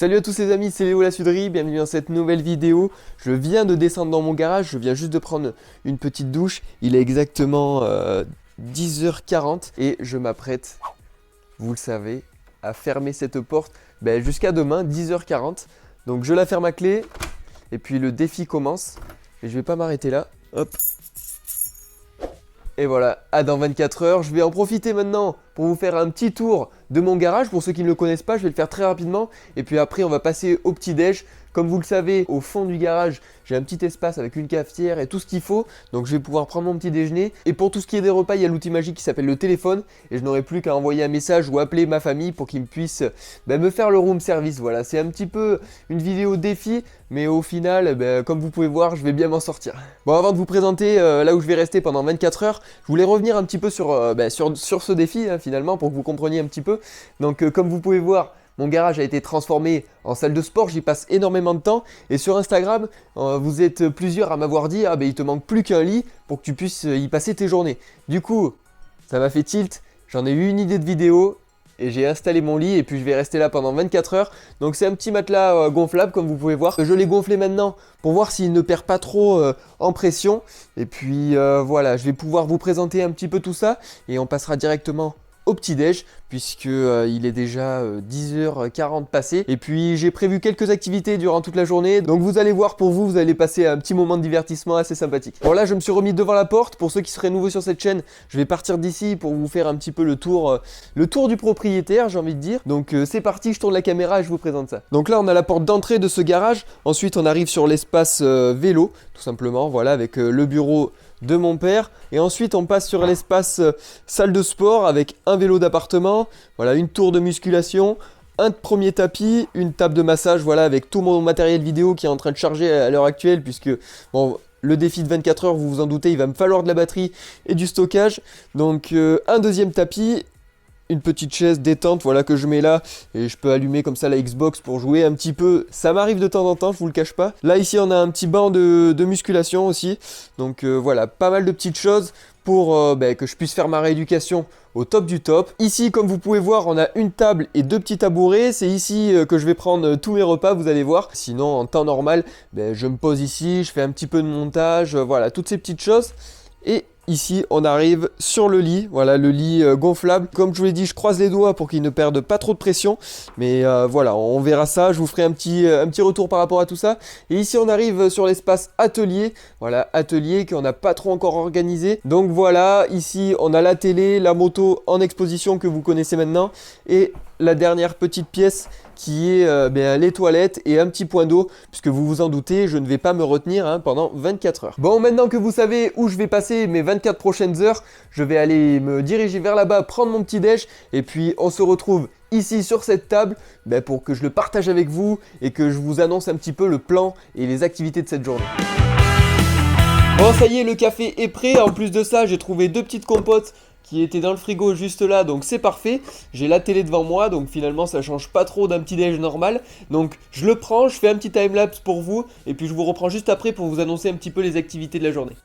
Salut à tous les amis, c'est Léo la Suderie, bienvenue dans cette nouvelle vidéo. Je viens de descendre dans mon garage, je viens juste de prendre une petite douche. Il est exactement 10h40 et je m'apprête, vous le savez, à fermer cette porte jusqu'à demain, 10h40. Donc je la ferme à clé et puis le défi commence. Et je vais pas m'arrêter là, hop. Et voilà, à dans 24 heures, je vais en profiter maintenant pour vous faire un petit tour de mon garage. Pour ceux qui ne le connaissent pas, je vais le faire très rapidement. Et puis après, on va passer au petit-déj. Comme vous le savez, au fond du garage, j'ai un petit espace avec une cafetière et tout ce qu'il faut. Donc je vais pouvoir prendre mon petit déjeuner. Et pour tout ce qui est des repas, il y a l'outil magique qui s'appelle le téléphone. Et je n'aurai plus qu'à envoyer un message ou appeler ma famille pour qu'ils puissent me faire le room service. Voilà, c'est un petit peu une vidéo défi. Mais au final, comme vous pouvez voir, je vais bien m'en sortir. Bon, avant de vous présenter là où je vais rester pendant 24 heures, je voulais revenir un petit peu sur ce défi finalement pour que vous compreniez un petit peu. Donc comme vous pouvez voir, mon garage a été transformé en salle de sport, j'y passe énormément de temps. Et sur Instagram, vous êtes plusieurs à m'avoir dit « Ah il te manque plus qu'un lit pour que tu puisses y passer tes journées ». Du coup, ça m'a fait tilt, j'en ai eu une idée de vidéo et j'ai installé mon lit et puis je vais rester là pendant 24 heures. Donc c'est un petit matelas gonflable comme vous pouvez voir. Je l'ai gonflé maintenant pour voir s'il ne perd pas trop en pression. Et puis voilà, je vais pouvoir vous présenter un petit peu tout ça et on passera directement au petit-déj puisque il est déjà 10h40 passé. Et puis j'ai prévu quelques activités durant toute la journée. Donc vous allez voir, pour vous, vous allez passer un petit moment de divertissement assez sympathique. Bon là je me suis remis devant la porte. Pour ceux qui seraient nouveaux sur cette chaîne, je vais partir d'ici pour vous faire un petit peu le tour du propriétaire, j'ai envie de dire. Donc c'est parti, je tourne la caméra et je vous présente ça. Donc là on a la porte d'entrée de ce garage. Ensuite on arrive sur l'espace vélo, tout simplement, voilà, avec le bureau de mon père. Et ensuite on passe sur l'espace salle de sport avec un vélo d'appartement, voilà, une tour de musculation, un premier tapis, une table de massage, voilà, avec tout mon matériel vidéo qui est en train de charger à l'heure actuelle puisque bon, le défi de 24 heures, vous vous en doutez, il va me falloir de la batterie et du stockage. Donc un deuxième tapis, une petite chaise détente, voilà, que je mets là et je peux allumer comme ça la Xbox pour jouer un petit peu. Ça m'arrive de temps en temps, je vous le cache pas. Là ici on a un petit banc de musculation aussi. Donc voilà, pas mal de petites choses pour que je puisse faire ma rééducation au top du top. Ici, comme vous pouvez voir, on a une table et deux petits tabourets. C'est ici que je vais prendre tous mes repas, vous allez voir. Sinon, en temps normal, je me pose ici, je fais un petit peu de montage, voilà, toutes ces petites choses. Et ici, on arrive sur le lit, voilà, le lit gonflable. Comme je vous l'ai dit, je croise les doigts pour qu'il ne perde pas trop de pression. Mais voilà, on verra ça, je vous ferai un petit retour par rapport à tout ça. Et ici, on arrive sur l'espace atelier. Voilà, atelier qu'on n'a pas trop encore organisé. Donc voilà, ici, on a la télé, la moto en exposition que vous connaissez maintenant. Et la dernière petite pièce qui est les toilettes et un petit point d'eau, puisque vous vous en doutez, je ne vais pas me retenir pendant 24 heures. Bon, maintenant que vous savez où je vais passer mes 24 prochaines heures, je vais aller me diriger vers là-bas, prendre mon petit déj, et puis on se retrouve ici sur cette table pour que je le partage avec vous et que je vous annonce un petit peu le plan et les activités de cette journée. Bon, ça y est, le café est prêt. En plus de ça, j'ai trouvé deux petites compotes qui était dans le frigo juste là, donc c'est parfait. J'ai la télé devant moi, donc finalement ça change pas trop d'un petit déj normal. Donc je le prends, je fais un petit timelapse pour vous, et puis je vous reprends juste après pour vous annoncer un petit peu les activités de la journée.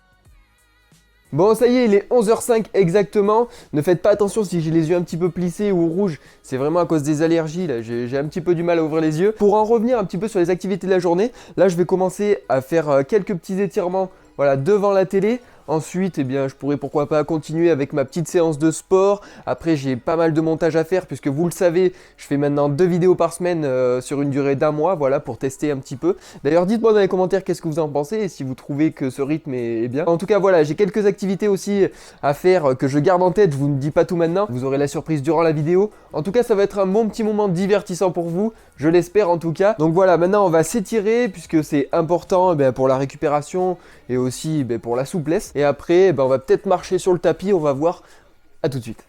Bon, ça y est, il est 11h05 exactement. Ne faites pas attention si j'ai les yeux un petit peu plissés ou rouges. C'est vraiment à cause des allergies, là. J'ai un petit peu du mal à ouvrir les yeux. Pour en revenir un petit peu sur les activités de la journée, là je vais commencer à faire quelques petits étirements, voilà, devant la télé. Ensuite, je pourrais pourquoi pas continuer avec ma petite séance de sport. Après, j'ai pas mal de montage à faire puisque vous le savez, je fais maintenant 2 vidéos par semaine sur une durée d'1 mois, voilà, pour tester un petit peu. D'ailleurs, dites-moi dans les commentaires qu'est-ce que vous en pensez et si vous trouvez que ce rythme est bien. En tout cas, voilà, j'ai quelques activités aussi à faire que je garde en tête. Je vous ne dis pas tout maintenant. Vous aurez la surprise durant la vidéo. En tout cas, ça va être un bon petit moment divertissant pour vous. Je l'espère en tout cas. Donc voilà, maintenant on va s'étirer puisque c'est important pour la récupération et aussi pour la souplesse. Et après, on va peut-être marcher sur le tapis, on va voir. À tout de suite.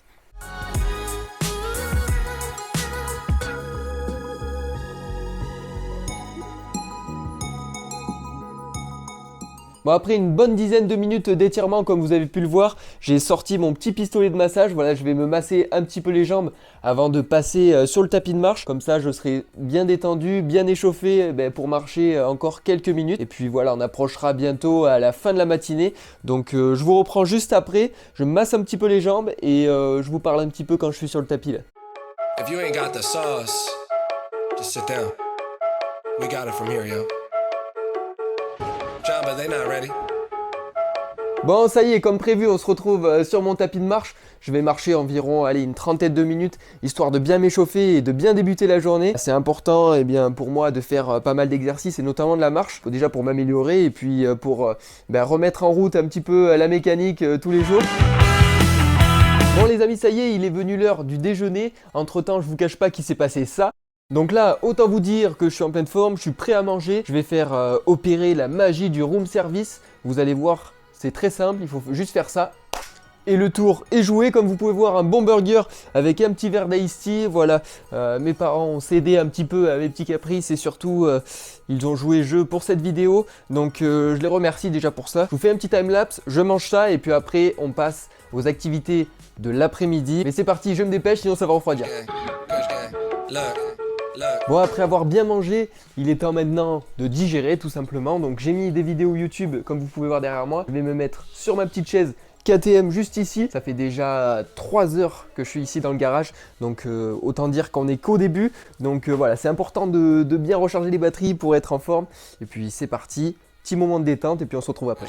Bon, après une bonne dizaine de minutes d'étirement, comme vous avez pu le voir, j'ai sorti mon petit pistolet de massage. Voilà, je vais me masser un petit peu les jambes avant de passer sur le tapis de marche. Comme ça, je serai bien détendu, bien échauffé pour marcher encore quelques minutes. Et puis voilà, on approchera bientôt à la fin de la matinée. Donc je vous reprends juste après. Je me masse un petit peu les jambes et je vous parle un petit peu quand je suis sur le tapis là. If you ain't got the sauce, just sit down. We got it from here, yo. John, but they not ready. Bon, ça y est, comme prévu, on se retrouve sur mon tapis de marche. Je vais marcher environ, allez, une trentaine de minutes, histoire de bien m'échauffer et de bien débuter la journée. C'est important, eh bien, pour moi de faire pas mal d'exercices et notamment de la marche, déjà pour m'améliorer et puis pour remettre en route un petit peu la mécanique tous les jours. Bon les amis, ça y est, il est venu l'heure du déjeuner. Entre temps, je vous cache pas qu'il s'est passé ça. Donc là, autant vous dire que je suis en pleine forme, je suis prêt à manger. Je vais faire opérer la magie du room service. Vous allez voir, c'est très simple, il faut juste faire ça. Et le tour est joué. Comme vous pouvez voir, un bon burger avec un petit verre d'ice tea. Voilà, mes parents ont cédé un petit peu à mes petits caprices et surtout, ils ont joué jeu pour cette vidéo. Donc je les remercie déjà pour ça. Je vous fais un petit time-lapse, je mange ça et puis après, on passe aux activités de l'après-midi. Mais c'est parti, je me dépêche, sinon ça va refroidir. Bon, après avoir bien mangé, il est temps maintenant de digérer tout simplement. Donc j'ai mis des vidéos YouTube comme vous pouvez voir derrière moi. Je vais me mettre sur ma petite chaise KTM juste ici. Ça fait déjà 3 heures que je suis ici dans le garage. Donc autant dire qu'on est qu'au début. Donc voilà, c'est important de bien recharger les batteries pour être en forme. Et puis c'est parti, petit moment de détente et puis on se retrouve après.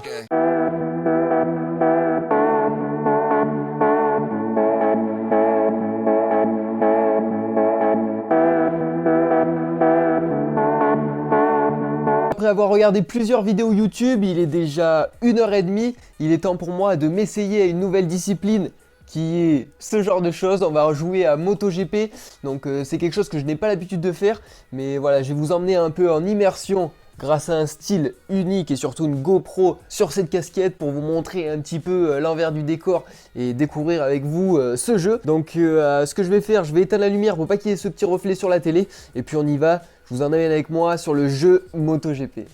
Après avoir regardé plusieurs vidéos YouTube, il est déjà 1h30. Il est temps pour moi de m'essayer à une nouvelle discipline qui est ce genre de choses. On va jouer à MotoGP. Donc c'est quelque chose que je n'ai pas l'habitude de faire. Mais voilà, je vais vous emmener un peu en immersion grâce à un style unique et surtout une GoPro sur cette casquette pour vous montrer un petit peu l'envers du décor et découvrir avec vous ce jeu. Donc ce que je vais faire, je vais éteindre la lumière pour pas qu'il y ait ce petit reflet sur la télé. Et puis on y va. Je vous emmène avec moi sur le jeu MotoGP.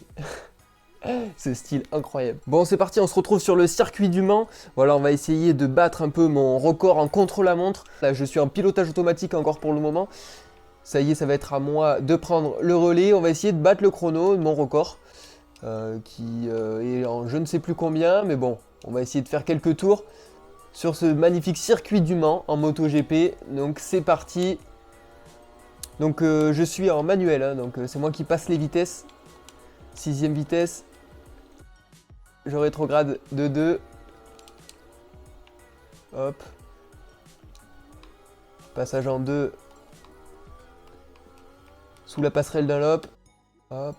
Ce style incroyable. Bon, c'est parti, on se retrouve sur le circuit du Mans. Voilà, on va essayer de battre un peu mon record en contre-la-montre. Là, je suis en pilotage automatique encore pour le moment. Ça y est, ça va être à moi de prendre le relais. On va essayer de battre le chrono de mon record. Qui est en je ne sais plus combien. Mais bon, on va essayer de faire quelques tours sur ce magnifique circuit du Mans en MotoGP. Donc c'est parti. Donc je suis en manuel, hein, donc c'est moi qui passe les vitesses. 6ème vitesse. Je rétrograde de 2. Hop. Passage en 2. Sous la passerelle Dunlop. Hop.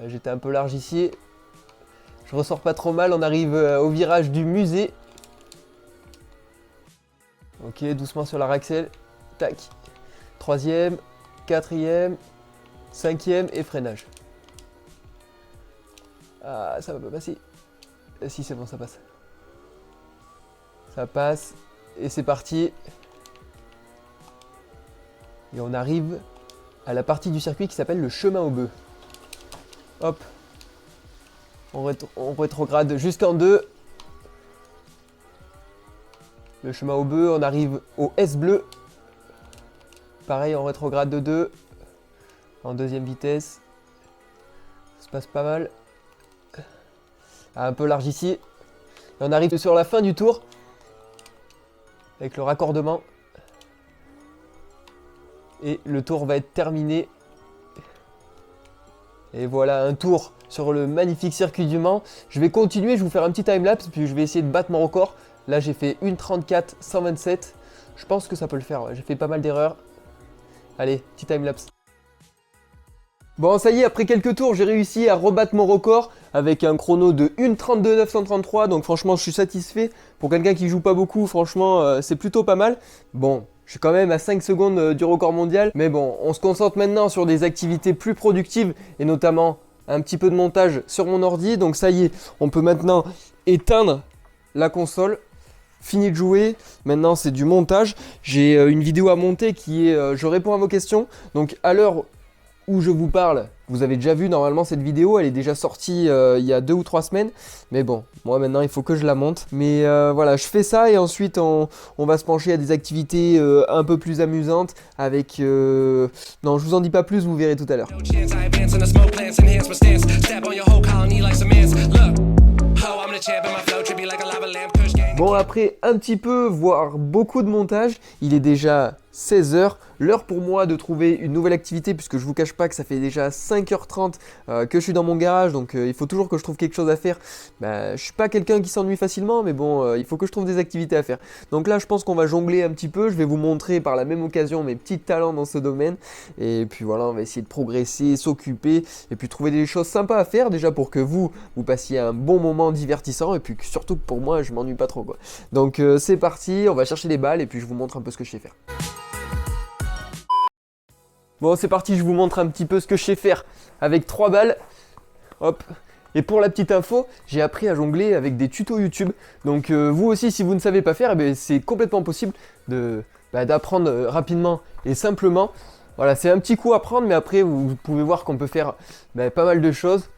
J'étais un peu large ici. Je ressors pas trop mal, on arrive au virage du musée. Ok, doucement sur la Raxel. Tac. 3ème, 4ème, 5ème et freinage. Ah, ça va pas passer. Si, c'est bon, ça passe. Ça passe. Et c'est parti. Et on arrive à la partie du circuit qui s'appelle le chemin aux bœufs. Hop. On rétrograde jusqu'en 2. Le chemin aux bœufs, on arrive au S bleu. Pareil, on rétrograde de 2. En 2ème vitesse. Ça se passe pas mal. Un peu large ici. Et on arrive sur la fin du tour. Avec le raccordement. Et le tour va être terminé. Et voilà, un tour sur le magnifique circuit du Mans. Je vais continuer, je vais vous faire un petit timelapse. Puis je vais essayer de battre mon record. Là, j'ai fait 1:34,127. Je pense que ça peut le faire. Ouais. J'ai fait pas mal d'erreurs. Allez, petit timelapse. Bon, ça y est, après quelques tours, j'ai réussi à rebattre mon record avec un chrono de 1:32,933. Donc franchement, je suis satisfait. Pour quelqu'un qui joue pas beaucoup, franchement, c'est plutôt pas mal. Bon, je suis quand même à 5 secondes du record mondial. Mais bon, on se concentre maintenant sur des activités plus productives et notamment un petit peu de montage sur mon ordi. Donc ça y est, on peut maintenant éteindre la console. Fini de jouer, maintenant c'est du montage. J'ai une vidéo à monter qui est je réponds à vos questions. Donc à l'heure où je vous parle, vous avez déjà vu normalement cette vidéo, elle est déjà sortie il y a 2 ou 3 semaines. Mais bon, moi maintenant il faut que je la monte. Mais voilà, je fais ça et ensuite on va se pencher à des activités un peu plus amusantes avec... Non, je vous en dis pas plus, vous verrez tout à l'heure. Bon, après un petit peu, voire beaucoup de montage, il est déjà 16h. L'heure pour moi de trouver une nouvelle activité, puisque je vous cache pas que ça fait déjà 5h30 que je suis dans mon garage, donc il faut toujours que je trouve quelque chose à faire. Je suis pas quelqu'un qui s'ennuie facilement, mais bon, il faut que je trouve des activités à faire. Donc là, je pense qu'on va jongler un petit peu. Je vais vous montrer par la même occasion mes petits talents dans ce domaine. Et puis voilà, on va essayer de progresser, s'occuper, et puis trouver des choses sympas à faire, déjà pour que vous passiez un bon moment divertissant, et puis surtout pour moi, je m'ennuie pas trop, quoi. Donc c'est parti, on va chercher des balles, et puis je vous montre un peu ce que je sais faire. Bon, c'est parti, je vous montre un petit peu ce que je sais faire avec 3 balles. Hop. Et pour la petite info, j'ai appris à jongler avec des tutos YouTube. Donc vous aussi, si vous ne savez pas faire, c'est complètement possible d'apprendre rapidement et simplement. Voilà, c'est un petit coup à prendre, mais après vous pouvez voir qu'on peut faire pas mal de choses.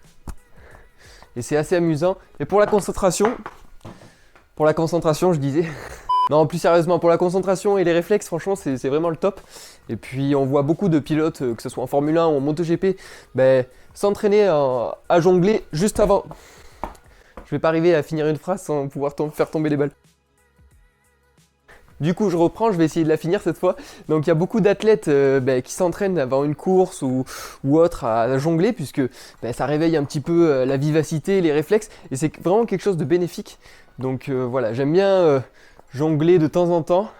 Et c'est assez amusant. Et pour la concentration, je disais... Non, plus sérieusement, pour la concentration et les réflexes, franchement, c'est vraiment le top. Et puis, on voit beaucoup de pilotes, que ce soit en Formule 1 ou en MotoGP, s'entraîner à jongler juste avant. Je vais pas arriver à finir une phrase sans pouvoir faire tomber les balles. Du coup, je reprends, je vais essayer de la finir cette fois. Donc, il y a beaucoup d'athlètes qui s'entraînent avant une course ou autre à jongler, puisque ça réveille un petit peu la vivacité, les réflexes, et c'est vraiment quelque chose de bénéfique. Donc, voilà, j'aime bien... jongler de temps en temps.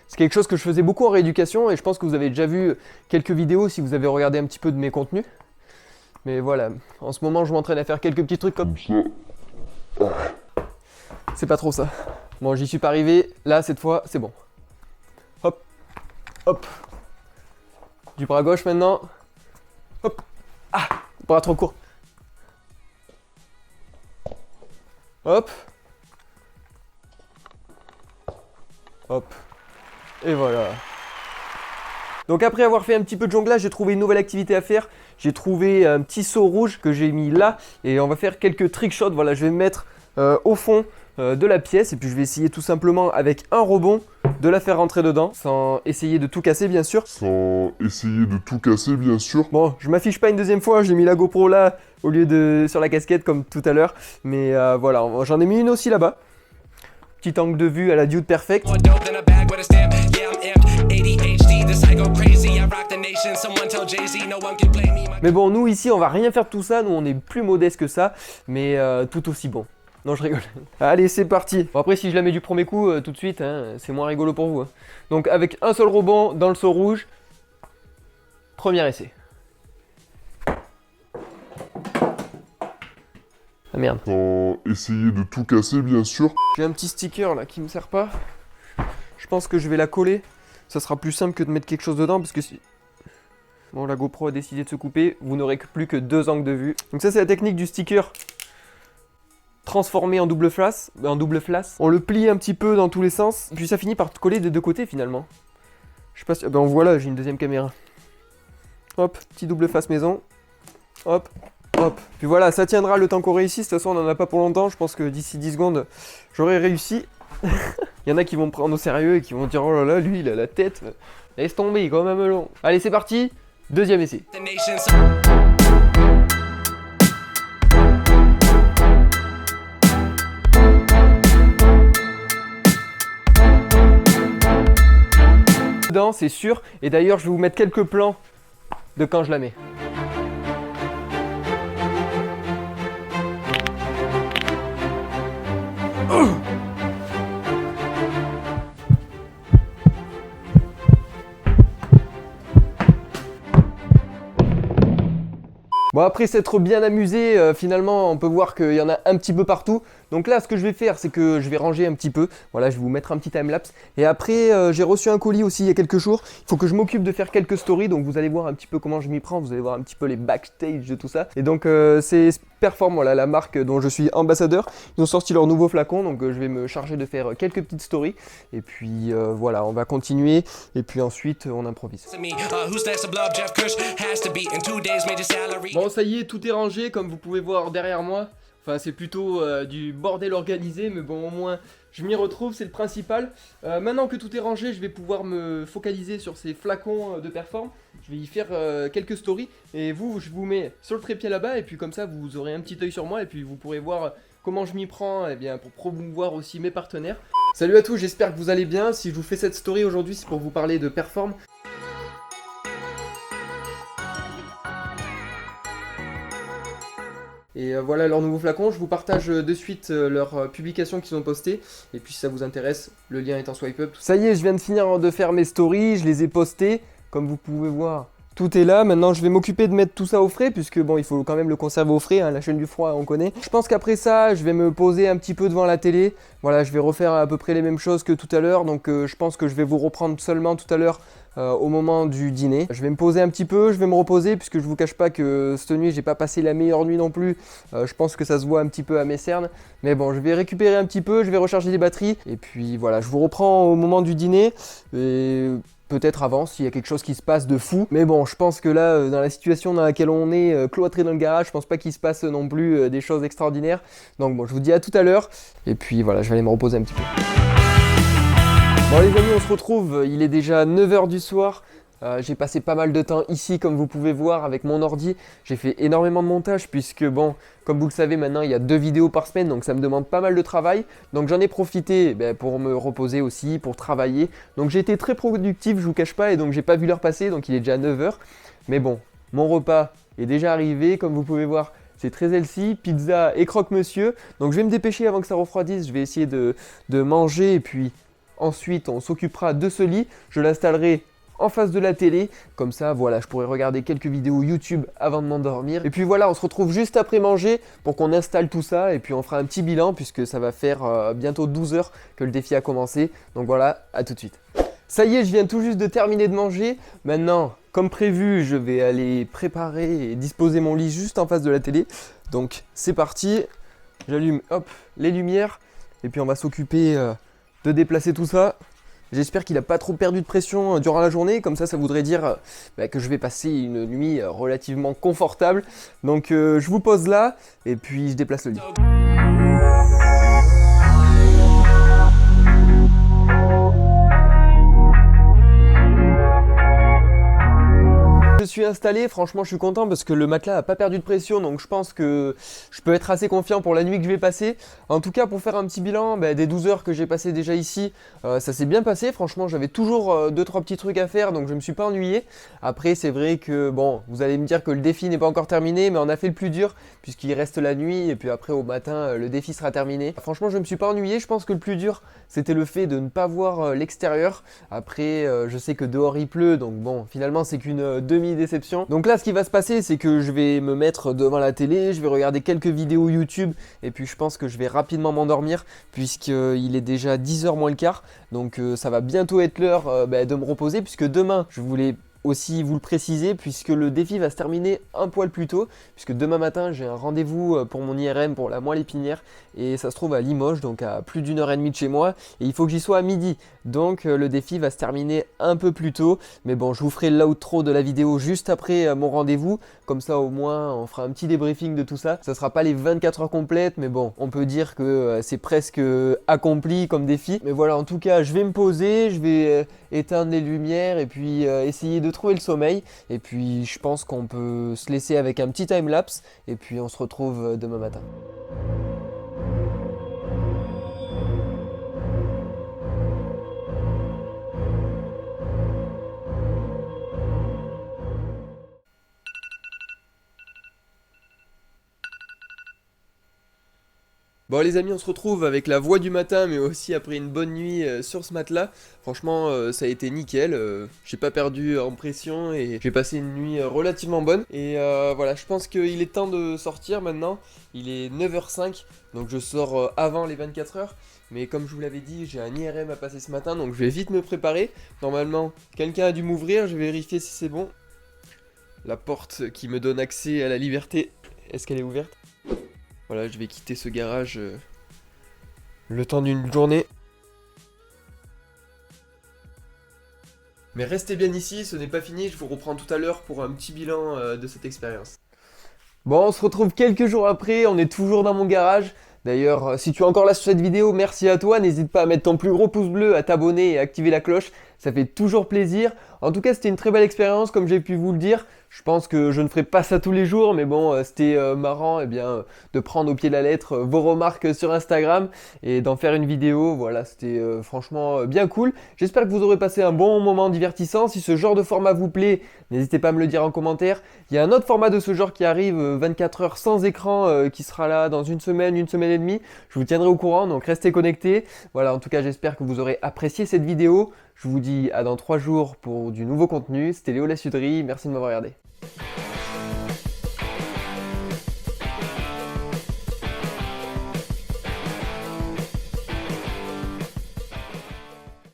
C'est quelque chose que je faisais beaucoup en rééducation et je pense que vous avez déjà vu quelques vidéos si vous avez regardé un petit peu de mes contenus. Mais voilà, en ce moment je m'entraîne à faire quelques petits trucs comme ça. C'est pas trop ça. Bon, j'y suis pas arrivé. Là, cette fois, c'est bon. Hop, hop. Du bras gauche maintenant. Hop. Ah, bras trop court. Hop. Hop, et voilà. Donc après avoir fait un petit peu de jonglage, j'ai trouvé une nouvelle activité à faire. J'ai trouvé un petit seau rouge que j'ai mis là. Et on va faire quelques trick shots. Voilà, je vais me mettre au fond de la pièce. Et puis je vais essayer tout simplement avec un rebond de la faire rentrer dedans. Sans essayer de tout casser bien sûr. Bon, je m'affiche pas une deuxième fois. J'ai mis la GoPro là au lieu de sur la casquette comme tout à l'heure. Mais voilà, j'en ai mis une aussi là-bas. Petit angle de vue à la Dude Perfect. Mais bon, nous ici, on va rien faire de tout ça. Nous, on est plus modeste que ça, mais tout aussi bon. Non, je rigole. Allez, c'est parti. Bon, après, si je la mets du premier coup, tout de suite, hein, c'est moins rigolo pour vous. Hein. Donc, avec un seul rebond dans le seau rouge. Premier essai. Ah merde. Essayer de tout casser, bien sûr. J'ai un petit sticker là qui me sert pas. Je pense que je vais la coller. Ça sera plus simple que de mettre quelque chose dedans parce que si... Bon, la GoPro a décidé de se couper. Vous n'aurez plus que 2 angles de vue. Donc ça, c'est la technique du sticker transformé en double face. On le plie un petit peu dans tous les sens. Puis ça finit par coller des deux côtés finalement. Je sais pas si... on voit là, j'ai une deuxième caméra. Hop, petit double face maison. Hop. Hop. Puis voilà, ça tiendra le temps qu'on réussisse. De toute façon, on n'en a pas pour longtemps. Je pense que d'ici 10 secondes, j'aurai réussi. Il y en a qui vont me prendre au sérieux et qui vont dire oh là là, lui, il a la tête. Laisse tomber, il est quand même long. Allez, c'est parti. Deuxième essai. Dedans, c'est sûr. Et d'ailleurs, je vais vous mettre quelques plans de quand je la mets. Bon, après s'être bien amusé, finalement on peut voir qu'il y en a un petit peu partout. Donc là ce que je vais faire c'est que je vais ranger un petit peu. Voilà, je vais vous mettre un petit timelapse. Et après j'ai reçu un colis aussi il y a quelques jours. Il faut que je m'occupe de faire quelques stories. Donc vous allez voir un petit peu comment je m'y prends. Vous allez voir un petit peu les backstage de tout ça. Et donc c'est Perform, voilà, la marque dont je suis ambassadeur. Ils ont sorti leur nouveau flacon. Donc je vais me charger de faire quelques petites stories. Et puis voilà, on va continuer. Et puis ensuite on improvise. Bon, ça y est, tout est rangé comme vous pouvez voir derrière moi. Enfin, c'est plutôt du bordel organisé, mais bon, au moins, je m'y retrouve, c'est le principal. Maintenant que tout est rangé, je vais pouvoir me focaliser sur ces flacons de Perform. Je vais y faire quelques stories. Et vous, je vous mets sur le trépied là-bas. Et puis comme ça, vous aurez un petit œil sur moi. Et puis vous pourrez voir comment je m'y prends pour promouvoir aussi mes partenaires. Salut à tous, j'espère que vous allez bien. Si je vous fais cette story aujourd'hui, c'est pour vous parler de Perform. Et voilà leur nouveau flacon, je vous partage de suite leurs publications qu'ils ont postées. Et puis si ça vous intéresse, le lien est en swipe up. Ça y est, je viens de finir de faire mes stories, je les ai postées. Comme vous pouvez voir, tout est là. Maintenant, je vais m'occuper de mettre tout ça au frais, puisque bon, il faut quand même le conserver au frais, hein, la chaîne du froid, on connaît. Je pense qu'après ça, je vais me poser un petit peu devant la télé. Voilà, je vais refaire à peu près les mêmes choses que tout à l'heure. Donc je pense que je vais vous reprendre seulement tout à l'heure au moment du dîner. Je vais me poser un petit peu, je vais me reposer, puisque je vous cache pas que cette nuit, j'ai pas passé la meilleure nuit non plus. Je pense que ça se voit un petit peu à mes cernes. Mais bon, je vais récupérer un petit peu, je vais recharger les batteries. Et puis voilà, je vous reprends au moment du dîner. Et peut-être avant, s'il y a quelque chose qui se passe de fou. Mais bon, je pense que là, dans la situation dans laquelle on est, cloîtré dans le garage, je pense pas qu'il se passe non plus des choses extraordinaires. Donc bon, je vous dis à tout à l'heure. Et puis voilà, je vais aller me reposer un petit peu. Bon les amis, on se retrouve, il est déjà 9 h du soir. J'ai passé pas mal de temps ici, comme vous pouvez voir, avec mon ordi. J'ai fait énormément de montage puisque, bon, comme vous le savez, maintenant, il y a 2 vidéos par semaine, donc ça me demande pas mal de travail. Donc j'en ai profité pour me reposer aussi, pour travailler. Donc j'ai été très productif, je vous cache pas, et donc j'ai pas vu l'heure passer, donc il est déjà 9 h. Mais bon, mon repas est déjà arrivé, comme vous pouvez voir. C'est très healthy, pizza et croque-monsieur. Donc je vais me dépêcher avant que ça refroidisse. Je vais essayer de manger et puis ensuite on s'occupera de ce lit. Je l'installerai en face de la télé, comme ça voilà, je pourrais regarder quelques vidéos YouTube avant de m'endormir. Et puis voilà, on se retrouve juste après manger pour qu'on installe tout ça et puis on fera un petit bilan puisque ça va faire bientôt 12 h que le défi a commencé. Donc voilà, à tout de suite. Ça y est, je viens tout juste de terminer de manger. Maintenant, comme prévu, je vais aller préparer et disposer mon lit juste en face de la télé. Donc c'est parti, j'allume hop les lumières et puis on va s'occuper de déplacer tout ça. J'espère qu'il n'a pas trop perdu de pression durant la journée, comme ça voudrait dire que je vais passer une nuit relativement confortable. Donc je vous pose là et puis je déplace le lit. Je suis installé, franchement je suis content parce que le matelas n'a pas perdu de pression, donc je pense que je peux être assez confiant pour la nuit que je vais passer. En tout cas, pour faire un petit bilan des 12 heures que j'ai passé déjà ici, ça s'est bien passé. Franchement, j'avais toujours 2-3 petits trucs à faire, donc je ne me suis pas ennuyé. Après, c'est vrai que bon, vous allez me dire que le défi n'est pas encore terminé, mais on a fait le plus dur puisqu'il reste la nuit et puis après au matin, le défi sera terminé. Franchement, je ne me suis pas ennuyé. Je pense que le plus dur, c'était le fait de ne pas voir l'extérieur. Après, je sais que dehors il pleut, donc bon, finalement c'est qu'une demi-déception. Donc là, ce qui va se passer, c'est que je vais me mettre devant la télé, je vais regarder quelques vidéos YouTube et puis je pense que je vais rapidement m'endormir puisqu'il est déjà 10 h moins le quart. Donc ça va bientôt être l'heure de me reposer puisque demain, je voulais aussi vous le préciser puisque le défi va se terminer un poil plus tôt puisque demain matin j'ai un rendez-vous pour mon IRM pour la moelle épinière et ça se trouve à Limoges, donc à plus d'1 h 30 de chez moi et il faut que j'y sois à midi, donc le défi va se terminer un peu plus tôt, mais bon, je vous ferai l'outro de la vidéo juste après mon rendez-vous, comme ça au moins on fera un petit débriefing de tout ça. Ça sera pas les 24 heures complètes, mais bon, on peut dire que c'est presque accompli comme défi. Mais voilà, en tout cas je vais me poser, je vais éteindre les lumières et puis essayer de trouver le sommeil, et puis je pense qu'on peut se laisser avec un petit time-lapse et puis on se retrouve demain matin. Bon les amis, on se retrouve avec la voix du matin, mais aussi après une bonne nuit sur ce matelas. Franchement, ça a été nickel, j'ai pas perdu en pression et j'ai passé une nuit relativement bonne. Et voilà, je pense qu'il est temps de sortir maintenant. Il est 9 h 05, donc je sors avant les 24 heures. Mais comme je vous l'avais dit, j'ai un IRM à passer ce matin, donc je vais vite me préparer. Normalement, quelqu'un a dû m'ouvrir, je vais vérifier si c'est bon. La porte qui me donne accès à la liberté, est-ce qu'elle est ouverte ? Voilà, je vais quitter ce garage le temps d'une journée. Mais restez bien ici, ce n'est pas fini, je vous reprends tout à l'heure pour un petit bilan de cette expérience. Bon, on se retrouve quelques jours après, on est toujours dans mon garage. D'ailleurs, si tu es encore là sur cette vidéo, merci à toi. N'hésite pas à mettre ton plus gros pouce bleu, à t'abonner et à activer la cloche. ça fait toujours plaisir. En tout cas, c'était une très belle expérience, comme j'ai pu vous le dire. Je pense que je ne ferai pas ça tous les jours, mais bon, c'était marrant de prendre au pied de la lettre vos remarques sur Instagram et d'en faire une vidéo. Voilà, c'était franchement bien cool. J'espère que vous aurez passé un bon moment divertissant. Si ce genre de format vous plaît, n'hésitez pas à me le dire en commentaire. Il y a un autre format de ce genre qui arrive, 24 heures sans écran, qui sera là dans une semaine et demie. Je vous tiendrai au courant, donc restez connectés. Voilà, en tout cas, j'espère que vous aurez apprécié cette vidéo. Je vous dis à dans 3 jours pour du nouveau contenu. C'était Léo La Suderie, merci de m'avoir regardé.